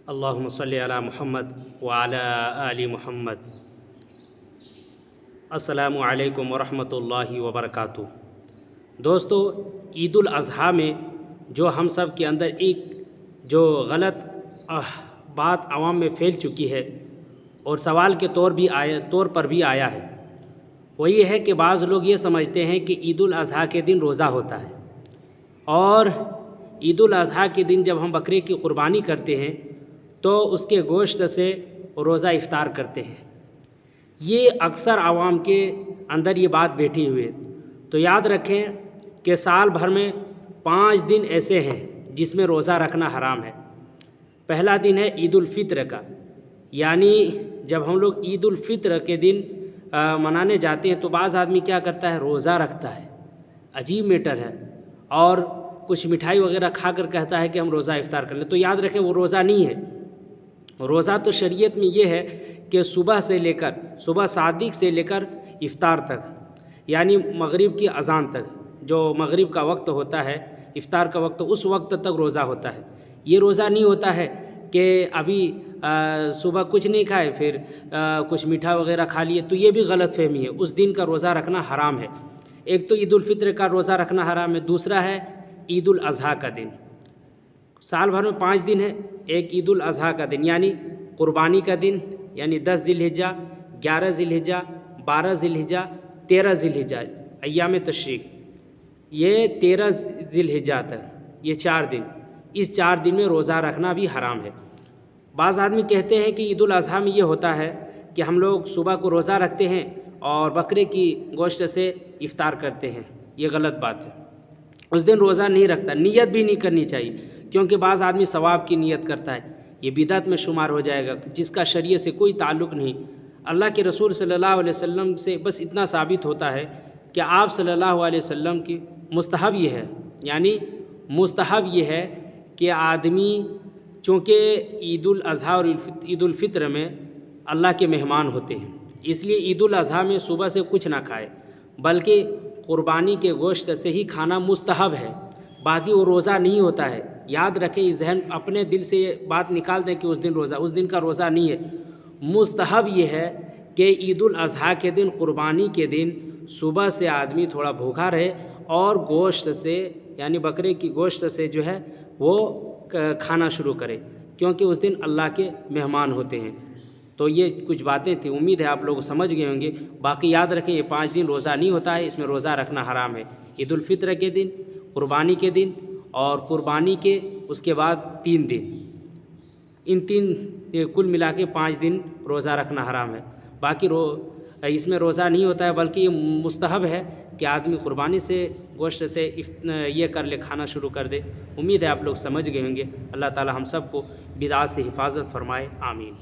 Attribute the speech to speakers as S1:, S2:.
S1: اللہم صلی علی محمد وعلی آل محمد۔ السلام علیکم ورحمۃ اللہ وبرکاتہ۔ دوستو، عید الاضحیٰ میں جو ہم سب کے اندر ایک جو غلط بات عوام میں پھیل چکی ہے اور سوال کے طور پر بھی آیا ہے، وہ یہ ہے کہ بعض لوگ یہ سمجھتے ہیں کہ عید الاضحیٰ کے دن روزہ ہوتا ہے، اور عید الاضحیٰ کے دن جب ہم بکرے کی قربانی کرتے ہیں تو اس کے گوشت سے روزہ افطار کرتے ہیں۔ یہ اکثر عوام کے اندر یہ بات بیٹھی ہوئی ہے۔ تو یاد رکھیں کہ سال بھر میں 5 دن ایسے ہیں جس میں روزہ رکھنا حرام ہے۔ پہلا دن ہے عید الفطر کا، یعنی جب ہم لوگ عید الفطر کے دن منانے جاتے ہیں تو بعض آدمی کیا کرتا ہے، روزہ رکھتا ہے۔ عجیب میٹر ہے، اور کچھ مٹھائی وغیرہ کھا کر کہتا ہے کہ ہم روزہ افطار کر لیں۔ تو یاد رکھیں وہ روزہ نہیں ہے۔ روزہ تو شریعت میں یہ ہے کہ صبح صادق سے لے کر افطار تک، یعنی مغرب کی اذان تک، جو مغرب کا وقت ہوتا ہے، افطار کا وقت، اس وقت تک روزہ ہوتا ہے۔ یہ روزہ نہیں ہوتا ہے کہ ابھی صبح کچھ نہیں کھائے پھر کچھ میٹھا وغیرہ کھا لیے، تو یہ بھی غلط فہمی ہے۔ اس دن کا روزہ رکھنا حرام ہے۔ ایک تو عید الفطر کا روزہ رکھنا حرام ہے، دوسرا ہے عید الاضحیٰ کا دن۔ سال بھر میں 5 دن ہے، ایک عید الاضحیٰ کا دن یعنی قربانی کا دن، یعنی 10 ذی الحجہ، 11 ذی الحجہ، 12 ذی الحجہ، 13 ذی الحجہ، ایام تشریق، یہ 13 ذی الحجہ تک، یہ 4 دن، اس 4 دن میں روزہ رکھنا بھی حرام ہے۔ بعض آدمی کہتے ہیں کہ عید الاضحیٰ میں یہ ہوتا ہے کہ ہم لوگ صبح کو روزہ رکھتے ہیں اور بکرے کی گوشت سے افطار کرتے ہیں۔ یہ غلط بات ہے۔ اس دن روزہ نہیں رکھتا، نیت بھی نہیں کرنی چاہیے، کیونکہ بعض آدمی ثواب کی نیت کرتا ہے، یہ بدعت میں شمار ہو جائے گا، جس کا شریعت سے کوئی تعلق نہیں۔ اللہ کے رسول صلی اللہ علیہ وسلم سے بس اتنا ثابت ہوتا ہے کہ آپ صلی اللہ علیہ وسلم کی مستحب یہ ہے، یعنی مستحب یہ ہے کہ آدمی چونکہ عید الاضحیٰ اور عید الفطر میں اللہ کے مہمان ہوتے ہیں، اس لیے عید الاضحیٰ میں صبح سے کچھ نہ کھائے، بلکہ قربانی کے گوشت سے ہی کھانا مستحب ہے، باقی وہ روزہ نہیں ہوتا ہے۔ یاد رکھیں، اس ذہن اپنے دل سے یہ بات نکال دیں کہ اس دن کا روزہ نہیں ہے۔ مستحب یہ ہے کہ عید الاضحیٰ کے دن، قربانی کے دن، صبح سے آدمی تھوڑا بھوکا رہے اور گوشت سے، یعنی بکرے کی گوشت سے جو ہے وہ کھانا شروع کرے، کیونکہ اس دن اللہ کے مہمان ہوتے ہیں۔ تو یہ کچھ باتیں تھیں، امید ہے آپ لوگ سمجھ گئے ہوں گے۔ باقی یاد رکھیں یہ 5 دن روزہ نہیں ہوتا ہے، اس میں روزہ رکھنا حرام ہے۔ عید الفطر کے دن، قربانی کے دن، اور قربانی کے اس کے بعد 3 دن، ان 3 کل ملا کے 5 دن روزہ رکھنا حرام ہے۔ باقی اس میں روزہ نہیں ہوتا ہے، بلکہ یہ مستحب ہے کہ آدمی قربانی سے گوشت سے یہ کر لے، کھانا شروع کر دے۔ امید ہے آپ لوگ سمجھ گئے ہوں گے۔ اللہ تعالی ہم سب کو بدعات سے حفاظت فرمائے، آمین۔